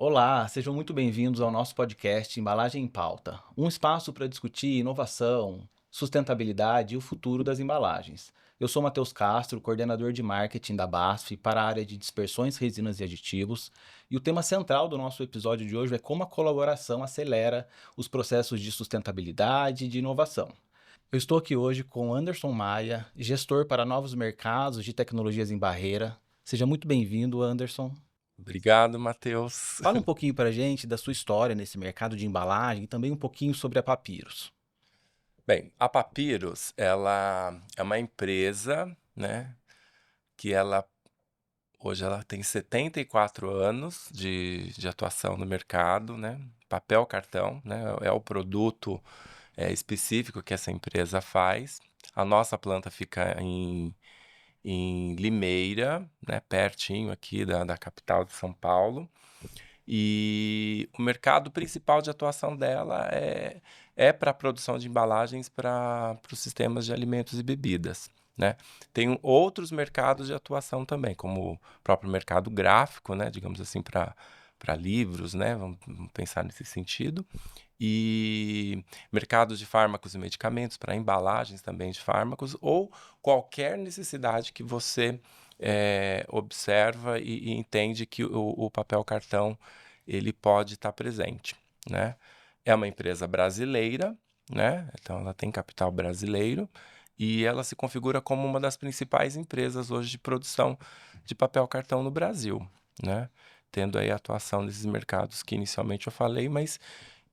Olá, sejam muito bem-vindos ao nosso podcast Embalagem em Pauta, um espaço para discutir inovação, sustentabilidade e o futuro das embalagens. Eu sou Matheus Castro, coordenador de marketing da BASF para a área de dispersões, resinas e aditivos, e o tema central do nosso episódio de hoje é como a colaboração acelera os processos de sustentabilidade e de inovação. Eu estou aqui hoje com Anderson Maia, gestor para novos mercados de tecnologias em barreira. Seja muito bem-vindo, Anderson. Obrigado, Matheus. Fala um pouquinho pra gente da sua história nesse mercado de embalagem e também um pouquinho sobre a Papiros. Bem, a Papyrus, ela é uma empresa, né, que hoje ela tem 74 anos de atuação no mercado, né, papel cartão, né, é o produto, específico que essa empresa faz. A nossa planta fica em Limeira, né, pertinho aqui da capital de São Paulo. E o mercado principal de atuação dela é para a produção de embalagens para os sistemas de alimentos e bebidas, né. Tem outros mercados de atuação também, como o próprio mercado gráfico, né, digamos assim, para livros, né, vamos pensar nesse sentido. E mercados de fármacos e medicamentos, para embalagens também de fármacos, ou qualquer necessidade que você, observa e entende que o papel cartão ele pode estar presente, né. É uma empresa brasileira, né, então ela tem capital brasileiro, e ela se configura como uma das principais empresas hoje de produção de papel cartão no Brasil, né, tendo aí atuação nesses mercados que inicialmente eu falei, mas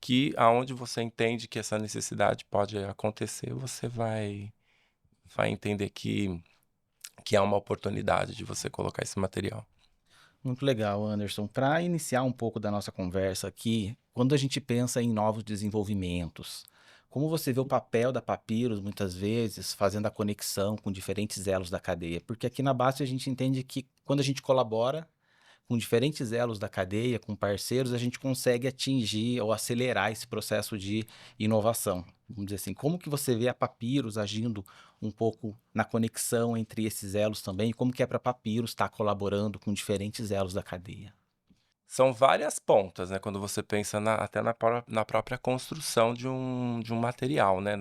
que aonde você entende que essa necessidade pode acontecer, você vai entender que há uma oportunidade de você colocar esse material. Muito legal, Anderson. Para iniciar um pouco da nossa conversa aqui, quando a gente pensa em novos desenvolvimentos, como você vê o papel da Papiros muitas vezes fazendo a conexão com diferentes elos da cadeia? Porque aqui na base a gente entende que quando a gente colabora com diferentes elos da cadeia, com parceiros, a gente consegue atingir ou acelerar esse processo de inovação. Vamos dizer assim, como que você vê a Papiros agindo um pouco na conexão entre esses elos também, e como que é para a Papiros estar colaborando com diferentes elos da cadeia? São várias pontas, né, quando você pensa até na própria construção de um material, né,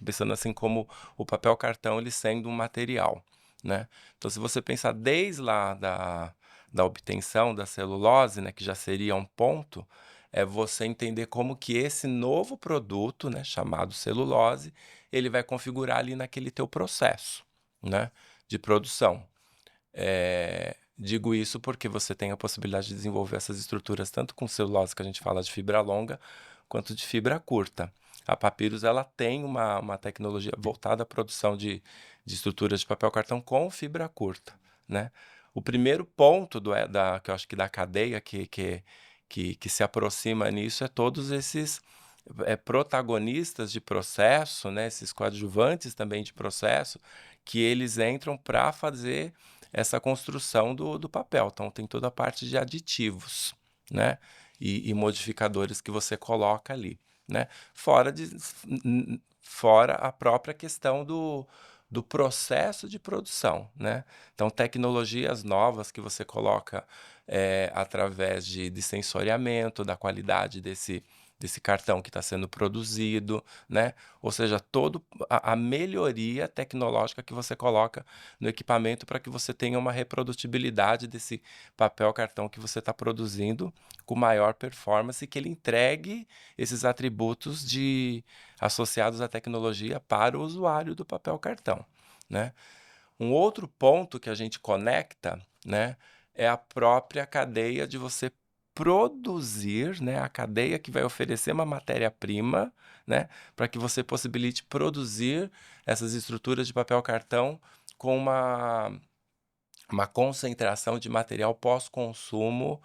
pensando assim como o papel cartão ele sendo um material, né. Então se você pensar desde lá da obtenção da celulose, né, que já seria um ponto, é você entender como que esse novo produto, né, chamado celulose, ele vai configurar ali naquele teu processo, né, de produção. Digo isso porque você tem a possibilidade de desenvolver essas estruturas tanto com celulose, que a gente fala de fibra longa, quanto de fibra curta. A Papyrus ela tem uma tecnologia voltada à produção de estruturas de papel cartão com fibra curta, né. O primeiro ponto que eu acho que da cadeia que se aproxima nisso é todos esses, protagonistas de processo, né, esses coadjuvantes também de processo, que eles entram para fazer essa construção do papel. Então tem toda a parte de aditivos, né, e modificadores que você coloca ali, né. Fora a própria questão do processo de produção, né. Então tecnologias novas que você coloca, através de sensoriamento da qualidade desse cartão que está sendo produzido, né, ou seja, todo a melhoria tecnológica que você coloca no equipamento para que você tenha uma reprodutibilidade desse papel cartão que você está produzindo com maior performance e que ele entregue esses atributos associados à tecnologia para o usuário do papel cartão, né. Um outro ponto que a gente conecta, né, é a própria cadeia de você produzir, né, a cadeia que vai oferecer uma matéria-prima, né, para que você possibilite produzir essas estruturas de papel cartão com uma concentração de material pós-consumo,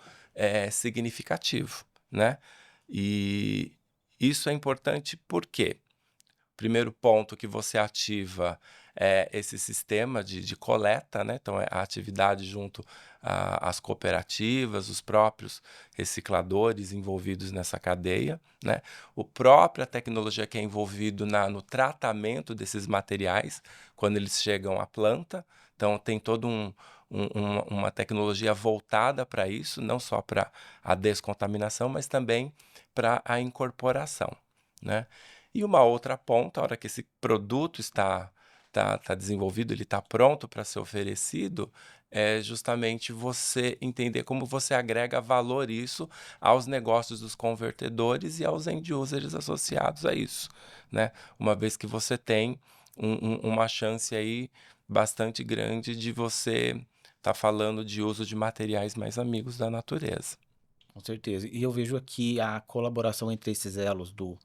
significativo, né. E isso é importante por quê? Primeiro ponto que você ativa é esse sistema de coleta, né, então é a atividade junto às cooperativas, os próprios recicladores envolvidos nessa cadeia, né, o própria tecnologia que é envolvido no tratamento desses materiais, quando eles chegam à planta, então tem todo uma tecnologia voltada para isso, não só para a descontaminação, mas também para a incorporação, né. E uma outra ponta, a hora que esse produto está desenvolvido, ele está pronto para ser oferecido, é justamente você entender como você agrega valor isso aos negócios dos convertedores e aos end users associados a isso, né. Uma vez que você tem uma chance aí bastante grande de você estar falando de uso de materiais mais amigos da natureza. Com certeza. E eu vejo aqui a colaboração entre esses elos do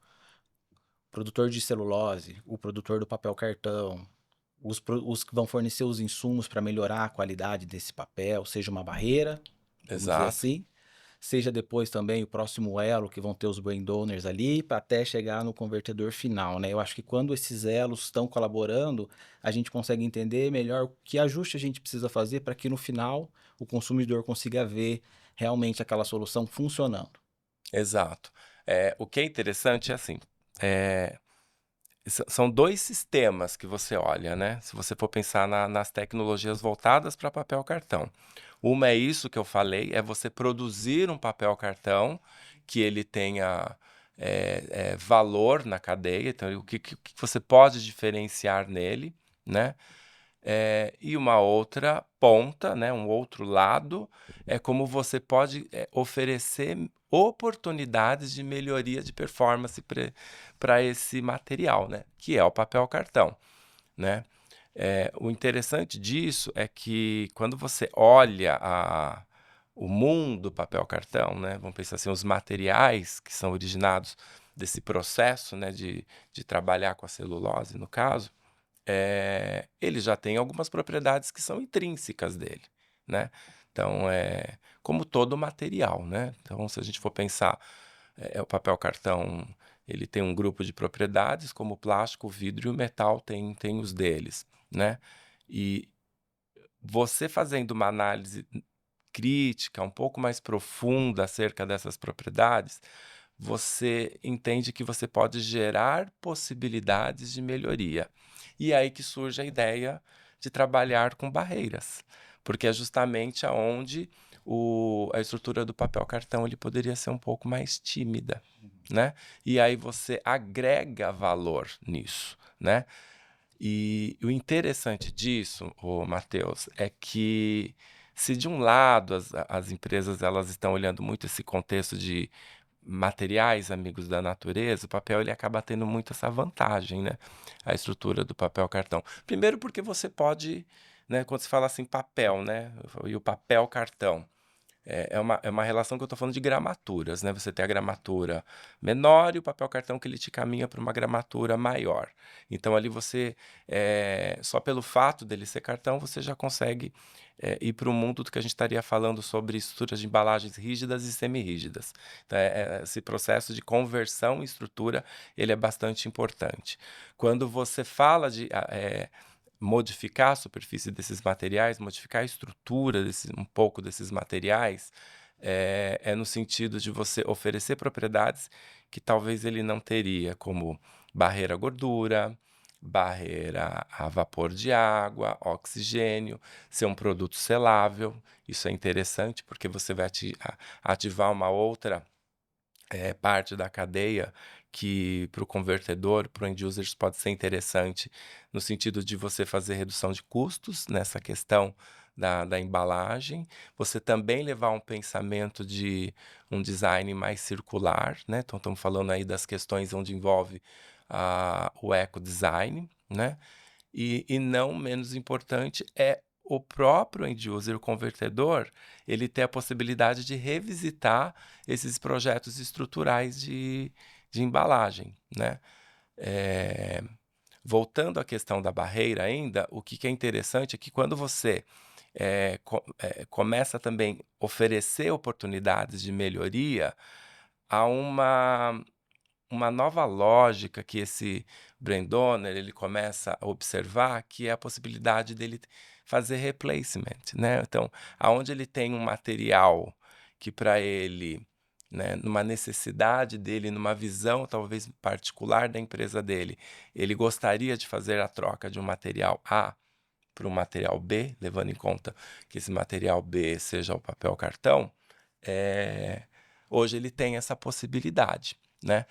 produtor de celulose, o produtor do papel cartão, os que vão fornecer os insumos para melhorar a qualidade desse papel, seja uma barreira, vamos dizer Exato, assim, seja depois também o próximo elo que vão ter os brand owners ali, para até chegar no convertedor final, né. Eu acho que quando esses elos estão colaborando, a gente consegue entender melhor que ajuste a gente precisa fazer para que no final o consumidor consiga ver realmente aquela solução funcionando. exato. O que é interessante é assim, eh são 2 sistemas que você olha, né, se você for pensar nas tecnologias voltadas para papel cartão. Uma é isso que eu falei, é você produzir um papel cartão que ele tenha, valor na cadeia, então o que você pode diferenciar nele, né. E uma outra ponta, né, um outro lado, é como você pode, oferecer oportunidades de melhoria de performance para esse material, né, que é o papel cartão, né. O interessante disso é que quando você olha o mundo do papel cartão, né, vamos pensar assim, os materiais que são originados desse processo, né, de trabalhar com a celulose, no caso, ele já tem algumas propriedades que são intrínsecas dele, né. Então, como todo material, né. Então, se a gente for pensar, o papel cartão, ele tem um grupo de propriedades, como o plástico, o vidro e o metal tem os deles, né. E você fazendo uma análise crítica, um pouco mais profunda acerca dessas propriedades, você entende que você pode gerar possibilidades de melhoria. E é aí que surge a ideia de trabalhar com barreiras, porque é justamente aonde a estrutura do papel cartão ele poderia ser um pouco mais tímida, né? E aí você agrega valor nisso, né? E o interessante disso, o Matheus, é que se de um lado as empresas elas estão olhando muito esse contexto de materiais amigos da natureza, o papel ele acaba tendo muito essa vantagem, né, a estrutura do papel cartão. Primeiro porque você pode, né, quando se fala assim papel, né, e o papel cartão, é uma relação que eu estou falando de gramaturas, né, você tem a gramatura menor e o papel cartão que ele te caminha para uma gramatura maior. Então ali você, só pelo fato dele ser cartão, você já consegue, ir para o mundo do que a gente estaria falando sobre estruturas de embalagens rígidas e semirrígidas. Então esse processo de conversão em estrutura, ele é bastante importante. Quando você fala de modificar a superfície desses materiais, modificar a estrutura um pouco desses materiais, é no sentido de você oferecer propriedades que talvez ele não teria, como barreira à gordura, barreira a vapor de água, oxigênio, ser um produto selável. Isso é interessante porque você vai ativar uma outra parte da cadeia que para o convertedor, para o end users pode ser interessante, no sentido de você fazer redução de custos nessa questão da embalagem, você também levar um pensamento de um design mais circular, né, então estamos falando aí das questões onde envolve, o ecodesign, né, e não menos importante é o próprio end user, o convertedor, ele ter a possibilidade de revisitar esses projetos estruturais de embalagem, né. Eh, Voltando à questão da barreira ainda, o que é interessante é que quando você, começa também oferecer oportunidades de melhoria, há uma nova lógica que esse brand owner ele começa a observar, que é a possibilidade dele fazer replacement, né. Então, aonde ele tem um material que para ele, né, numa necessidade dele, numa visão talvez particular da empresa dele, ele gostaria de fazer a troca de um material A para o material B, levando em conta que esse material B seja o papel cartão, eh, hoje ele tem essa possibilidade, né.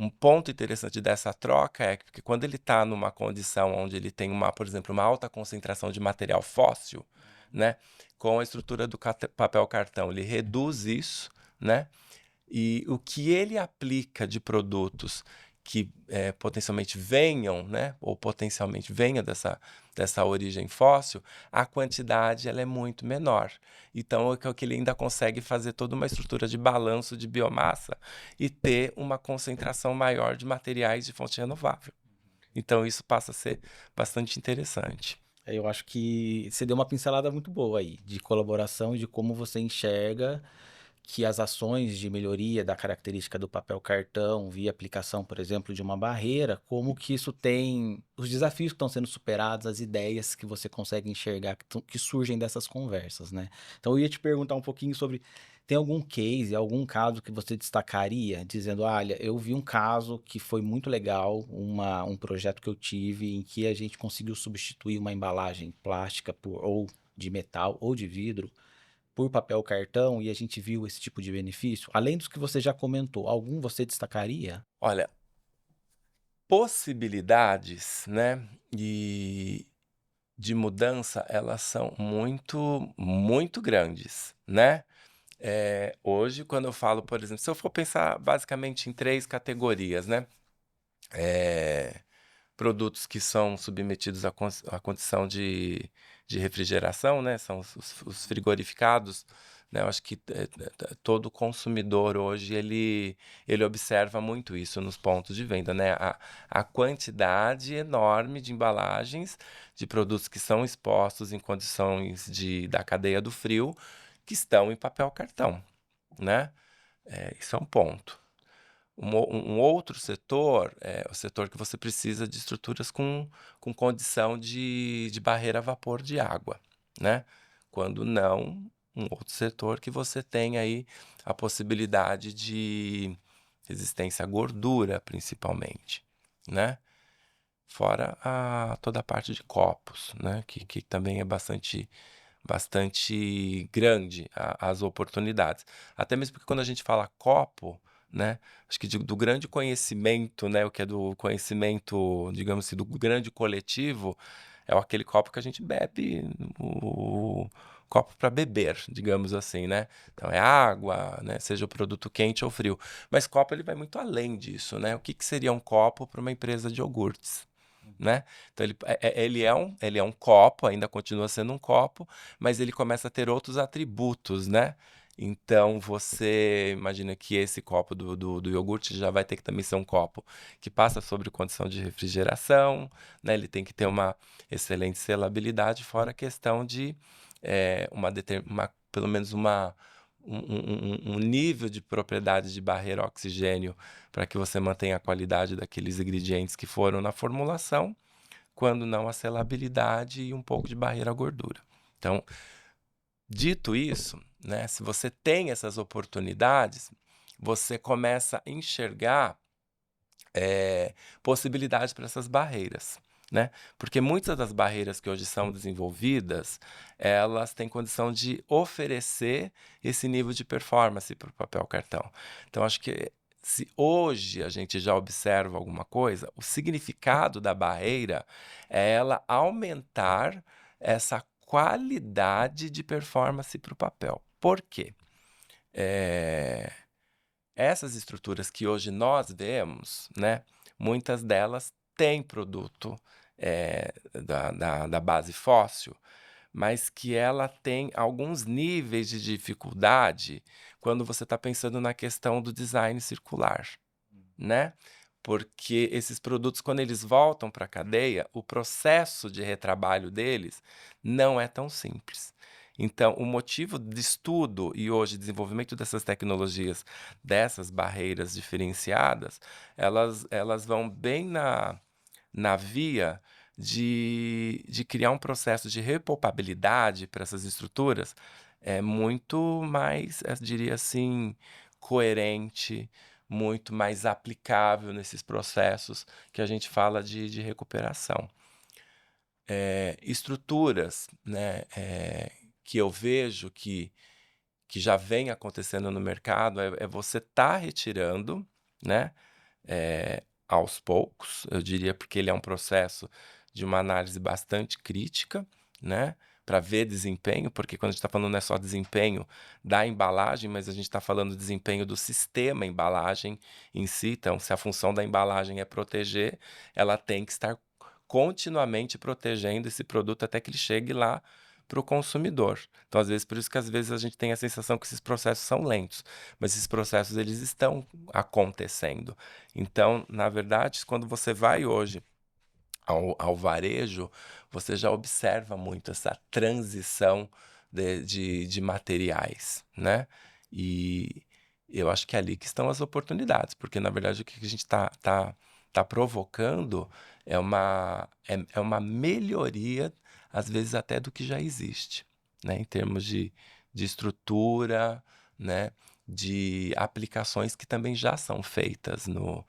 Um ponto interessante dessa troca é que quando ele está numa condição onde ele tem por exemplo, uma alta concentração de material fóssil, né, com a estrutura do papel cartão, ele reduz isso, né, e o que ele aplica de produtos que, potencialmente venham, né, ou potencialmente venha dessa origem fóssil, a quantidade ela é muito menor. Então, é que ele ainda consegue fazer toda uma estrutura de balanço de biomassa e ter uma concentração maior de materiais de fonte renovável. Então isso passa a ser bastante interessante. Eu acho que você deu uma pincelada muito boa aí, de colaboração e de como você enxerga que as ações de melhoria da característica do papel cartão, via aplicação, por exemplo, de uma barreira, como que isso tem os desafios que estão sendo superados, as ideias que você consegue enxergar que surgem dessas conversas, né. Então eu ia te perguntar um pouquinho sobre, tem algum case, algum caso que você destacaria, dizendo: "Olha, eu vi um caso que foi muito legal, um projeto que eu tive em que a gente conseguiu substituir uma embalagem plástica por ou de metal ou de vidro, por papel cartão e a gente viu esse tipo de benefício?" Além dos que você já comentou, algum você destacaria? Olha, possibilidades, né, de mudança, elas são muito, muito grandes, né. Hoje, quando eu falo, por exemplo, se eu for pensar basicamente em 3 categorias, né, eh, produtos que são submetidos à condição de refrigeração, né, são os frigorificados, né, eu acho que, todo consumidor hoje ele observa muito isso nos pontos de venda, né, a quantidade enorme de embalagens de produtos que são expostos em condições da cadeia do frio, que estão em papel cartão, né. Isso é um ponto. Um outro setor é o setor que você precisa de estruturas com condição de barreira a vapor de água, né. Quando não, um outro setor que você tem aí a possibilidade de resistência à gordura, principalmente, né. Fora toda a parte de copos, né, que também é bastante grande as oportunidades. Até mesmo porque quando a gente fala copo, né, acho que do grande conhecimento, né, o que é do conhecimento, digamos assim, do grande coletivo, é aquele copo que a gente bebe, o copo para beber, digamos assim, né. Então é água, né, seja o produto quente ou frio. Mas copo ele vai muito além disso, né. O que que seria um copo para uma empresa de iogurtes, né. Então ele é um copo, ainda continua sendo um copo, mas ele começa a ter outros atributos, né. Então você imagina que esse copo do iogurte já vai ter que também ser um copo que passa sobre condição de refrigeração, né, ele tem que ter uma excelente selabilidade, fora a questão de, pelo menos um nível de propriedade de barreira ao oxigênio, para que você mantenha a qualidade daqueles ingredientes que foram na formulação, quando não a selabilidade e um pouco de barreira à gordura. Então, dito isso, né, se você tem essas oportunidades, você começa a enxergar, possibilidades para essas barreiras, né. Porque muitas das barreiras que hoje são desenvolvidas, elas têm condição de oferecer esse nível de performance para o papel cartão. Então acho que se hoje a gente já observa alguma coisa, o significado da barreira é ela aumentar essa qualidade de performance para o papel. Por quê? Eh Essas estruturas que hoje nós vemos, né, muitas delas têm produto, da base fóssil, mas que ela tem alguns níveis de dificuldade quando você está pensando na questão do design circular, né. Porque esses produtos, quando eles voltam para a cadeia, o processo de retrabalho deles não é tão simples. Então, o motivo de estudo e hoje desenvolvimento dessas tecnologias, dessas barreiras diferenciadas, elas vão bem na via de criar um processo de repopabilidade para essas estruturas, muito mais, diria assim, coerente, muito mais aplicável nesses processos que a gente fala de recuperação. estruturas, né, que eu vejo que já vem acontecendo no mercado, é você tá retirando, né, aos poucos, eu diria, porque ele é um processo de uma análise bastante crítica, né, para ver desempenho, porque quando a gente está falando não é só desempenho da embalagem, mas a gente está falando do desempenho do sistema embalagem em si. Então, se a função da embalagem é proteger, ela tem que estar continuamente protegendo esse produto até que ele chegue lá para o consumidor. Então, às vezes, por isso que às vezes a gente tem a sensação que esses processos são lentos, mas esses processos eles estão acontecendo. Então, na verdade, quando você vai hoje ao varejo, você já observa muito essa transição de materiais, né? E eu acho que é ali que estão as oportunidades, porque na verdade o que a gente tá provocando é uma melhoria, às vezes até do que já existe, né? Em termos de estrutura, né? De aplicações que também já são feitas no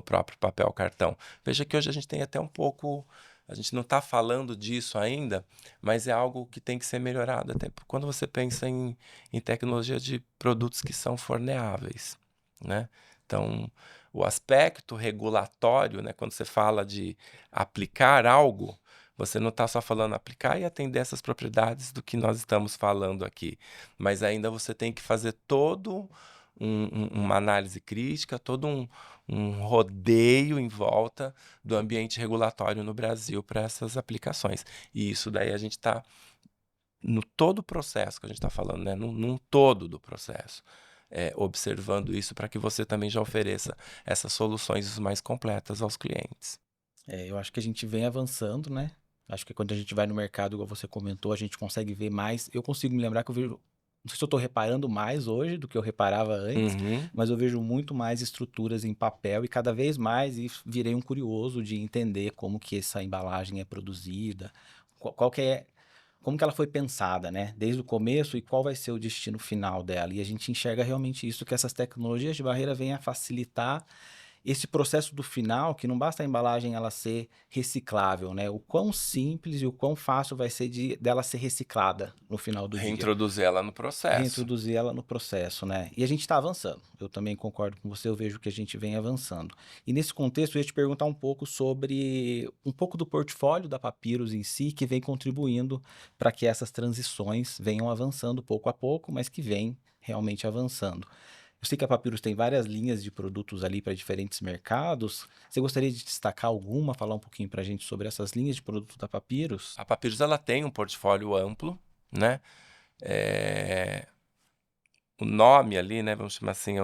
próprio papel cartão. Veja que hoje a gente tem até um pouco. A gente não está falando disso ainda, mas é algo que tem que ser melhorado. Até quando você pensa em tecnologia de produtos que são forneáveis, né? Então, o aspecto regulatório, né, quando você fala de aplicar algo, você não está só falando aplicar e atender essas propriedades do que nós estamos falando aqui, mas ainda você tem que fazer todo uma análise crítica, todo um rodeio em volta do ambiente regulatório no Brasil para essas aplicações. E isso daí a gente está no todo o processo que a gente está falando, né? Num todo do processo. Observando isso para que você também já ofereça essas soluções mais completas aos clientes. Eu acho que a gente vem avançando, né? Acho que quando a gente vai no mercado, igual você comentou, a gente consegue ver mais. Eu consigo me lembrar que eu vejo. Não sei se eu estou reparando mais hoje do que eu reparava antes, Uhum. mas eu vejo muito mais estruturas em papel e cada vez mais e virei um curioso de entender como que essa embalagem é produzida, qual que é, como que ela foi pensada, né? Desde o começo e qual vai ser o destino final dela. E a gente enxerga realmente isso, que essas tecnologias de barreira vêm a facilitar esse processo do final, que não basta a embalagem ela ser reciclável, né? O quão simples e o quão fácil vai ser dela ser reciclada no final do dia. Reintroduzir ela no processo. Reintroduzir ela no processo, né? E a gente está avançando. Eu também concordo com você, eu vejo que a gente vem avançando. E nesse contexto, eu ia te perguntar um pouco sobre um pouco do portfólio da Papyrus em si, que vem contribuindo para que essas transições venham avançando pouco a pouco, mas que vem realmente avançando. Eu sei que a Papyrus tem várias linhas de produtos ali para diferentes mercados. Você gostaria de destacar alguma, falar um pouquinho para a gente sobre essas linhas de produtos da Papyrus? A Papyrus ela tem um portfólio amplo, né? É, o nome ali, né, vamos chamar assim,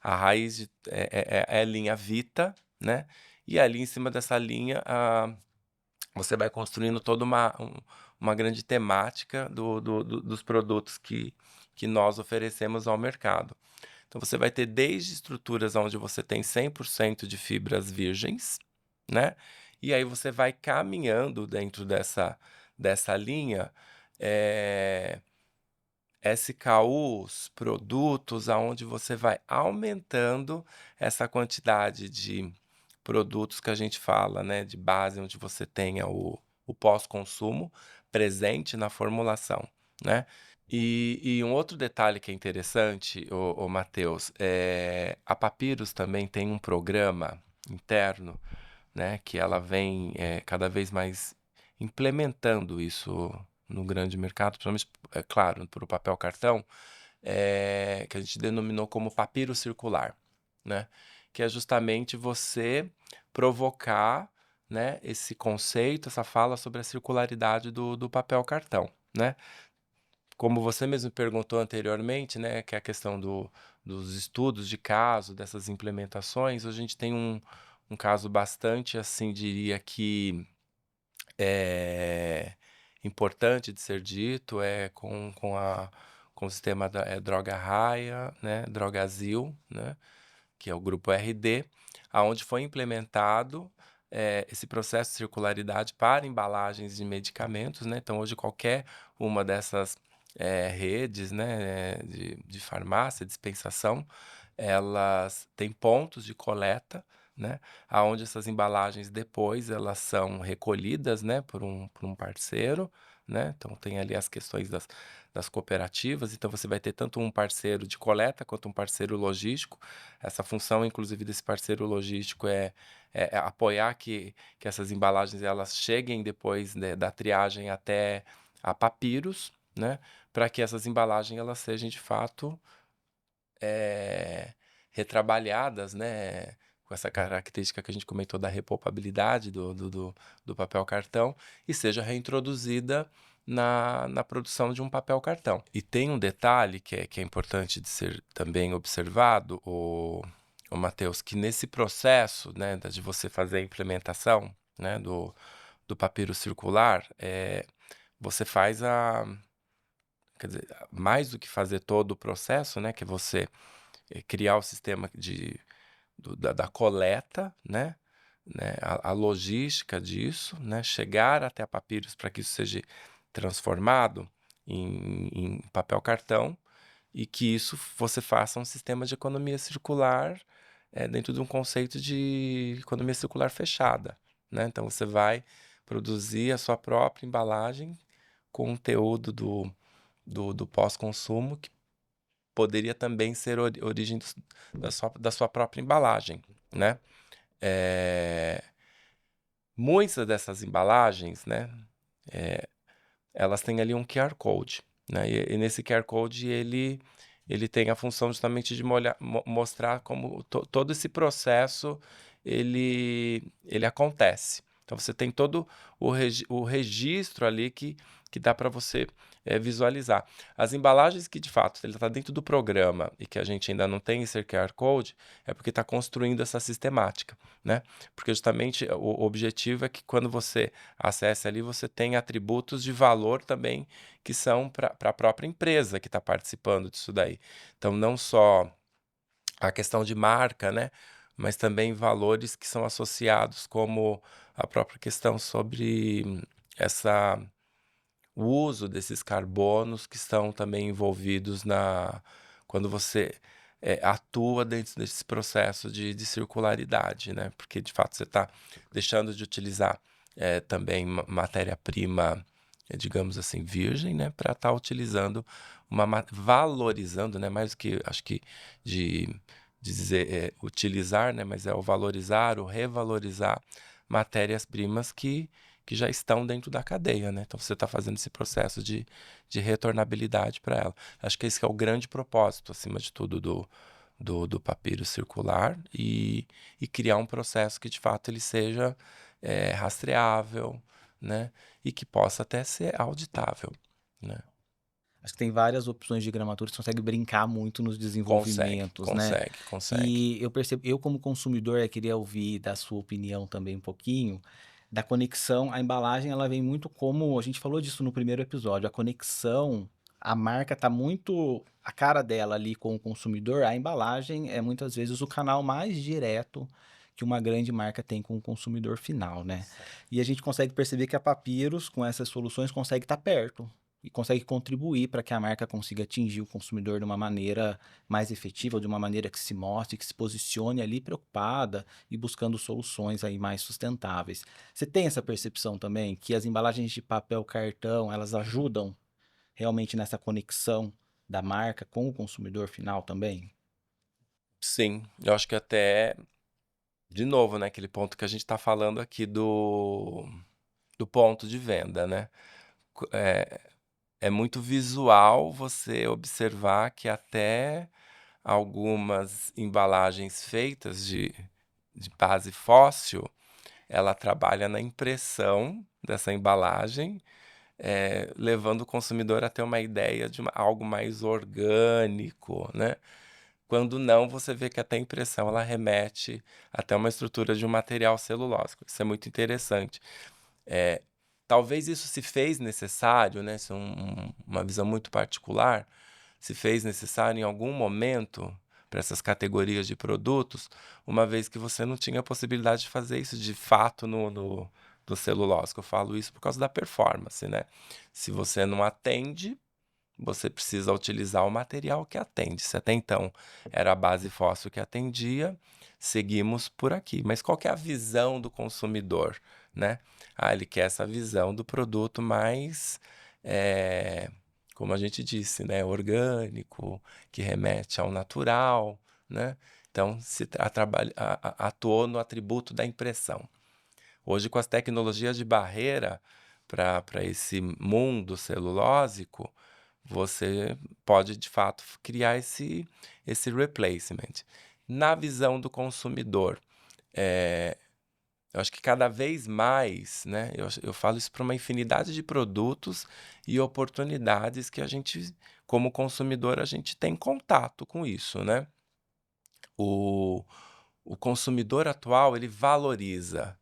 a raiz é a linha Vita, né? E ali em cima dessa linha, você vai construindo toda uma grande temática dos produtos que nós oferecemos ao mercado. Então você vai ter desde estruturas onde você tem 100% de fibras virgens, né? E aí você vai caminhando dentro dessa linha, eh SKUs, produtos, aonde você vai aumentando essa quantidade de produtos que a gente fala, né, de base, onde você tenha o pós-consumo presente na formulação, né. E um outro detalhe que é interessante, o Matheus, a Papyrus também tem um programa interno, né, que ela vem, cada vez mais implementando isso no grande mercado, principalmente, é claro, para o papel cartão, que a gente denominou como papiro circular, né, que é justamente você provocar, né, esse conceito, essa fala sobre a circularidade do papel cartão, né. Como você mesmo perguntou anteriormente, né, que é a questão dos estudos de caso, dessas implementações, a gente tem um caso bastante, assim, diria que é importante de ser dito, com o sistema Droga Raia, né, Drogazil, né, que é o grupo RD, aonde foi implementado esse processo de circularidade para embalagens de medicamentos, né? Então, hoje qualquer uma dessas redes, né, de farmácia, dispensação, elas têm pontos de coleta, né, aonde essas embalagens depois elas são recolhidas, né, por um parceiro, né, então tem ali as questões das cooperativas, então você vai ter tanto um parceiro de coleta quanto um parceiro logístico. Essa função inclusive desse parceiro logístico é apoiar que essas embalagens elas cheguem depois, né, da triagem até a Papiros, né, para que essas embalagens elas sejam de fato retrabalhadas, né, com essa característica que a gente comentou da repopabilidade do papel cartão, e seja reintroduzida na produção de um papel cartão. E tem um detalhe que é importante de ser também observado, o Matheus, que nesse processo, né, de você fazer a implementação, né, do papiro circular, você faz quer dizer, mais do que fazer todo o processo, né, que é você criar o sistema da coleta, né, a logística disso, né, chegar até a Papiros para que isso seja transformado em papel cartão e que isso você faça um sistema de economia circular dentro de um conceito de economia circular fechada, né? Então você vai produzir a sua própria embalagem com conteúdo do pós-consumo que poderia também ser origem da sua própria embalagem, né? Eh, Muitas dessas embalagens, né, elas têm ali um QR Code, né? E nesse QR Code ele tem a função justamente de mostrar como todo esse processo ele acontece. Então você tem todo o registro ali que dá para você visualizar. As embalagens que de fato ele está dentro do programa e que a gente ainda não tem esse QR Code é porque está construindo essa sistemática, né? Porque justamente o objetivo é que quando você acesse ali, você tem atributos de valor também que são para a própria empresa que está participando disso daí. Então, não só a questão de marca, né? Mas também valores que são associados, como a própria questão sobre essa, o uso desses carbonos que estão também envolvidos quando você atua dentro desse processo de circularidade, né? Porque de fato você está deixando de utilizar também matéria-prima, digamos assim, virgem, né? Para estar utilizando valorizando, né? Mais do que acho que de dizer utilizar, né? Mas é o valorizar, o revalorizar matérias-primas que já estão dentro da cadeia, né? Então você está fazendo esse processo de retornabilidade para ela. Acho que esse é o grande propósito, acima de tudo, do papiro circular e criar um processo que de fato ele seja rastreável, né? E que possa até ser auditável, né? Acho que tem várias opções de gramatura que você consegue brincar muito nos Consegue, desenvolvimentos, né? consegue, consegue. E eu percebo, eu como consumidor, queria ouvir da sua opinião também um pouquinho, da conexão. A embalagem, ela vem muito como, a gente falou disso no primeiro episódio, a conexão, a marca tá muito a cara dela ali com o consumidor. A embalagem é muitas vezes o canal mais direto que uma grande marca tem com o consumidor final, né? E a gente consegue perceber que a Papiros, com essas soluções, consegue estar perto e consegue contribuir para que a marca consiga atingir o consumidor de uma maneira mais efetiva, de uma maneira que se mostre, que se posicione ali preocupada e buscando soluções aí mais sustentáveis. Você tem essa percepção também que as embalagens de papel cartão, elas ajudam realmente nessa conexão da marca com o consumidor final também? Sim, eu acho que até, de novo, né, aquele ponto que a gente está falando aqui do ponto de venda, né? É muito visual você observar que até algumas embalagens feitas de base fóssil, ela trabalha na impressão dessa embalagem, levando o consumidor a ter uma ideia de algo mais orgânico, né? Quando não, você vê que até a impressão ela remete até uma estrutura de um material celulósico. Isso é muito interessante. É, talvez isso se fez necessário, né? Isso é uma visão muito particular. Se fez necessário em algum momento para essas categorias de produtos, uma vez que você não tinha a possibilidade de fazer isso de fato no celulósico. Eu falo isso por causa da performance, né? Se você não atende, você precisa utilizar o material que atende. Se até então era a base fóssil que atendia, seguimos por aqui. Mas qual que é a visão do consumidor, né? Ah, ele quer essa visão do produto mais, como a gente disse, né, orgânico, que remete ao natural, né? Então, atuou no atributo da impressão. Hoje, com as tecnologias de barreira para esse mundo celulósico, você pode, de fato, criar esse replacement. Na visão do consumidor, eh, eu acho que cada vez mais, né, eu falo isso para uma infinidade de produtos e oportunidades que a gente, como consumidor, a gente tem contato com isso, né? O, o consumidor atual, ele valoriza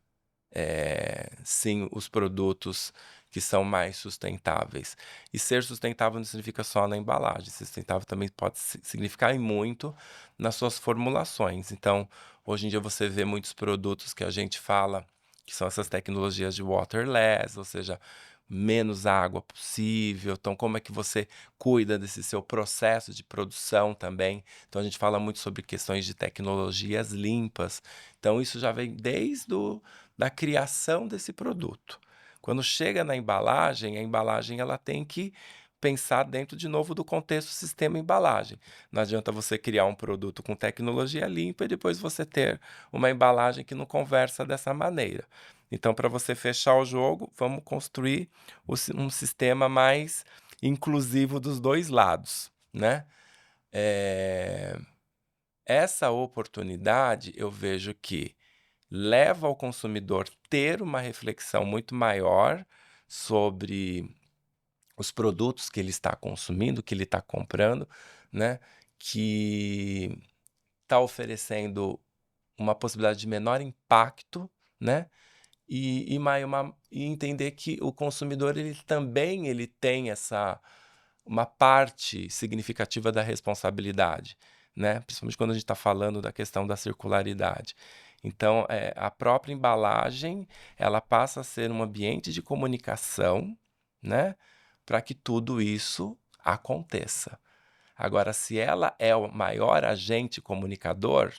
sim, os produtos que são mais sustentáveis. E ser sustentável não significa só na embalagem, sustentável também pode significar e muito nas suas formulações. Então, hoje em dia você vê muitos produtos que a gente fala que são essas tecnologias de waterless, ou seja, menos água possível. Então, como é que você cuida desse seu processo de produção também? Então, a gente fala muito sobre questões de tecnologias limpas. Então, isso já vem desde da criação desse produto. Quando chega na embalagem, a embalagem ela tem que pensar dentro de novo do contexto sistema embalagem. Não adianta você criar um produto com tecnologia limpa e depois você ter uma embalagem que não conversa dessa maneira. Então, para você fechar o jogo, vamos construir um sistema mais inclusivo dos dois lados, né? Essa oportunidade eu vejo que leva ao consumidor ter uma reflexão muito maior sobre os produtos que ele está consumindo, que ele está comprando, né? Que está oferecendo uma possibilidade de menor impacto, né? E entender que o consumidor ele também ele tem uma parte significativa da responsabilidade, né? Principalmente quando a gente está falando da questão da circularidade. Então, a própria embalagem, ela passa a ser um ambiente de comunicação, né? Para que tudo isso aconteça. Agora, se ela é o maior agente comunicador,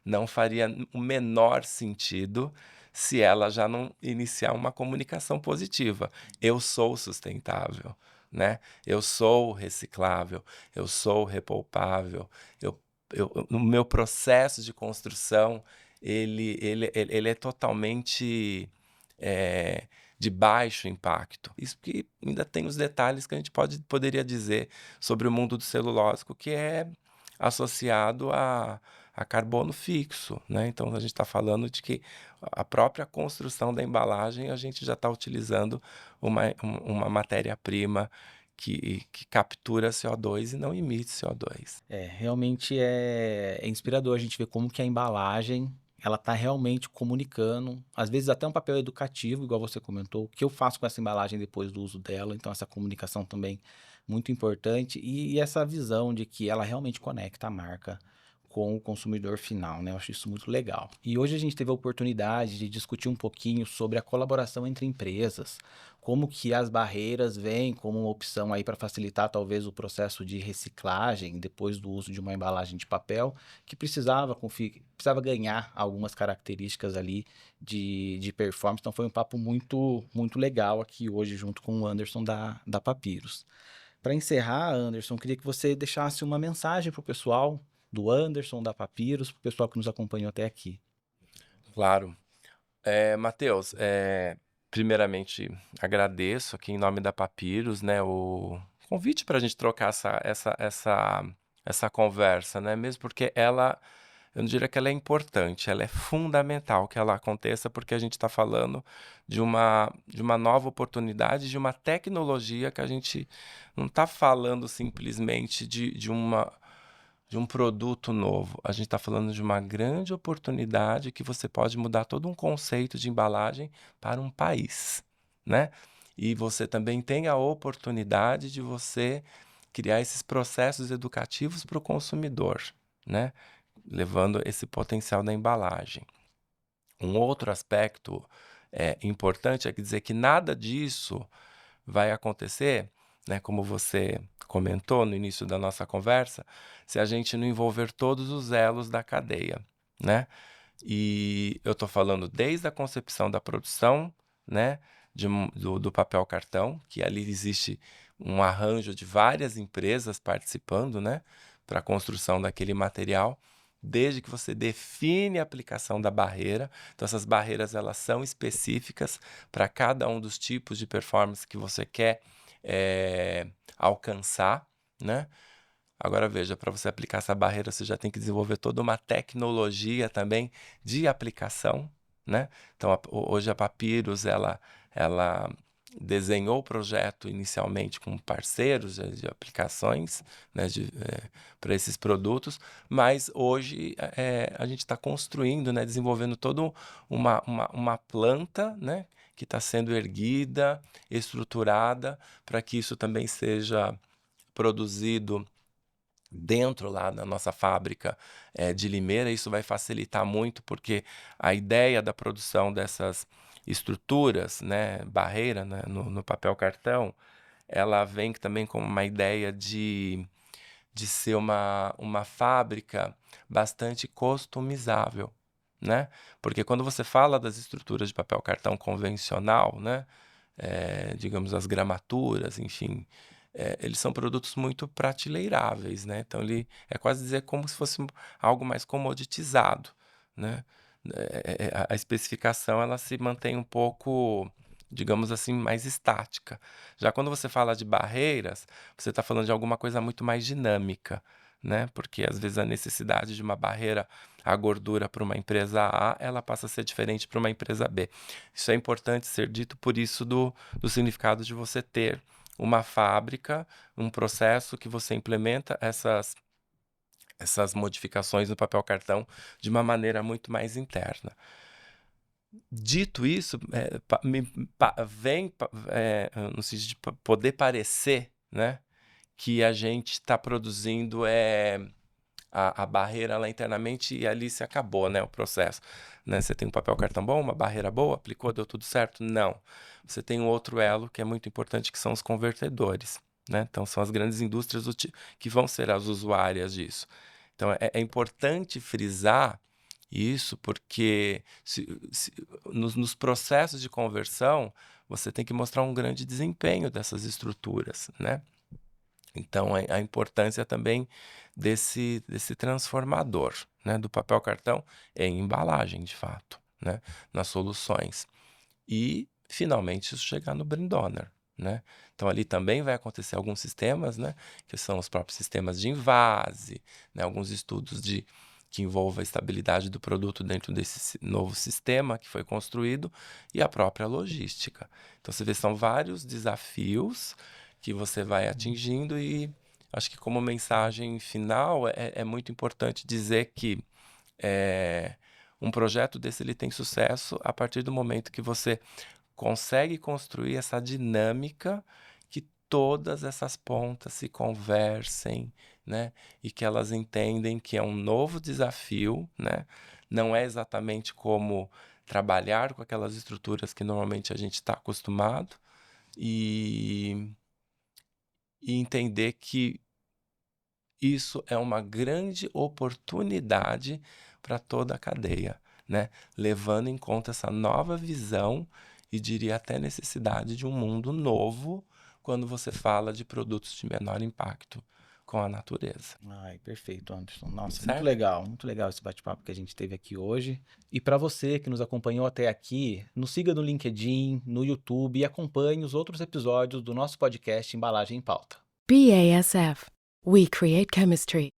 não faria o menor sentido se ela já não iniciar uma comunicação positiva. Eu sou sustentável, né? Eu sou reciclável, eu sou repolpável, eu, no meu processo de construção, ele é totalmente de baixo impacto. Isso que ainda tem os detalhes que a gente poderia dizer sobre o mundo do celulósico, que é associado a carbono fixo, né? Então a gente está falando de que a própria construção da embalagem a gente já está utilizando uma matéria-prima que captura CO2 e não emite CO2. Realmente é inspirador a gente ver como que a embalagem, ela tá realmente comunicando, às vezes até um papel educativo, igual você comentou, o que eu faço com essa embalagem depois do uso dela, então essa comunicação também muito importante, e essa visão de que ela realmente conecta a marca com o consumidor final, né? Eu acho isso muito legal. E hoje a gente teve a oportunidade de discutir um pouquinho sobre a colaboração entre empresas, como que as barreiras vêm como uma opção aí para facilitar talvez o processo de reciclagem depois do uso de uma embalagem de papel, que precisava ganhar algumas características ali de performance. Então foi um papo muito legal aqui hoje junto com o Anderson da Papyrus. Para encerrar, Anderson, queria que você deixasse uma mensagem para o pessoal do Anderson, da Papyrus, para o pessoal que nos acompanhou até aqui. Claro. Matheus, primeiramente agradeço aqui em nome da Papyrus, né, o convite para a gente trocar essa conversa, né, mesmo porque eu não diria que ela é importante, ela é fundamental que ela aconteça, porque a gente está falando de uma nova oportunidade, de uma tecnologia que a gente não está falando simplesmente de um produto novo. A gente está falando de uma grande oportunidade que você pode mudar todo um conceito de embalagem para um país, né? E você também tem a oportunidade de você criar esses processos educativos para o consumidor, né? Levando esse potencial da embalagem. Um outro aspecto importante é dizer que nada disso vai acontecer, né, como você comentou no início da nossa conversa, se a gente não envolver todos os elos da cadeia, né? E eu estou falando desde a concepção da produção, né, do papel cartão, que ali existe um arranjo de várias empresas participando, né, para a construção daquele material, desde que você define a aplicação da barreira. Então, essas barreiras elas são específicas para cada um dos tipos de performance que você quer alcançar, né? Agora veja, para você aplicar essa barreira, você já tem que desenvolver toda uma tecnologia também de aplicação, né? Então, hoje a Papyrus, ela desenhou o projeto inicialmente com parceiros de aplicações, né, para esses produtos, mas hoje a gente está construindo, né, desenvolvendo toda uma planta, né, que está sendo erguida, estruturada, para que isso também seja produzido dentro lá da nossa fábrica de Limeira. Isso vai facilitar muito, porque a ideia da produção dessas estruturas, né, barreira, né, no papel cartão, ela vem também com uma ideia de ser uma fábrica bastante customizável, né? Porque quando você fala das estruturas de papel cartão convencional, né, digamos as gramaturas, enfim, eles são produtos muito prateleiráveis, né? Então ele é quase dizer como se fosse algo mais comoditizado, né? A especificação ela se mantém um pouco, digamos assim, mais estática. Já quando você fala de barreiras, você está falando de alguma coisa muito mais dinâmica, né? Porque às vezes a necessidade de uma barreira à gordura para uma empresa A, ela passa a ser diferente para uma empresa B. Isso é importante ser dito por isso do significado de você ter uma fábrica, um processo que você implementa essas modificações no papel cartão de uma maneira muito mais interna. Dito isso, no sentido de poder parecer, né, que a gente está produzindo a barreira lá internamente e ali se acabou, né, o processo. Né? Você tem um papel cartão bom, uma barreira boa, aplicou, deu tudo certo? Não. Você tem um outro elo que é muito importante, que são os convertedores. Né? Então, são as grandes indústrias que vão ser as usuárias disso. Então, é importante frisar isso, porque nos processos de conversão, você tem que mostrar um grande desempenho dessas estruturas, né? Então, a importância também desse transformador, né, do papel cartão em embalagem, de fato, né, nas soluções. E, finalmente, isso chegar no Brand Owner, né? Então, ali também vai acontecer alguns sistemas, né, que são os próprios sistemas de envase, né, alguns estudos que envolvem a estabilidade do produto dentro desse novo sistema que foi construído e a própria logística. Então, você vê, são vários desafios que você vai atingindo e acho que como mensagem final é muito importante dizer que um projeto desse ele tem sucesso a partir do momento que você consegue construir essa dinâmica que todas essas pontas se conversem, né? E que elas entendem que é um novo desafio, né? Não é exatamente como trabalhar com aquelas estruturas que normalmente a gente está acostumado e entender que isso é uma grande oportunidade para toda a cadeia, né? Levando em conta essa nova visão e diria até necessidade de um mundo novo quando você fala de produtos de menor impacto com a natureza, Ai, perfeito, Anderson. Nossa, certo? muito legal esse bate-papo que a gente teve aqui hoje. E para você que nos acompanhou até aqui, nos siga no LinkedIn, no YouTube e acompanhe os outros episódios do nosso podcast Embalagem em Pauta. BASF. We create chemistry.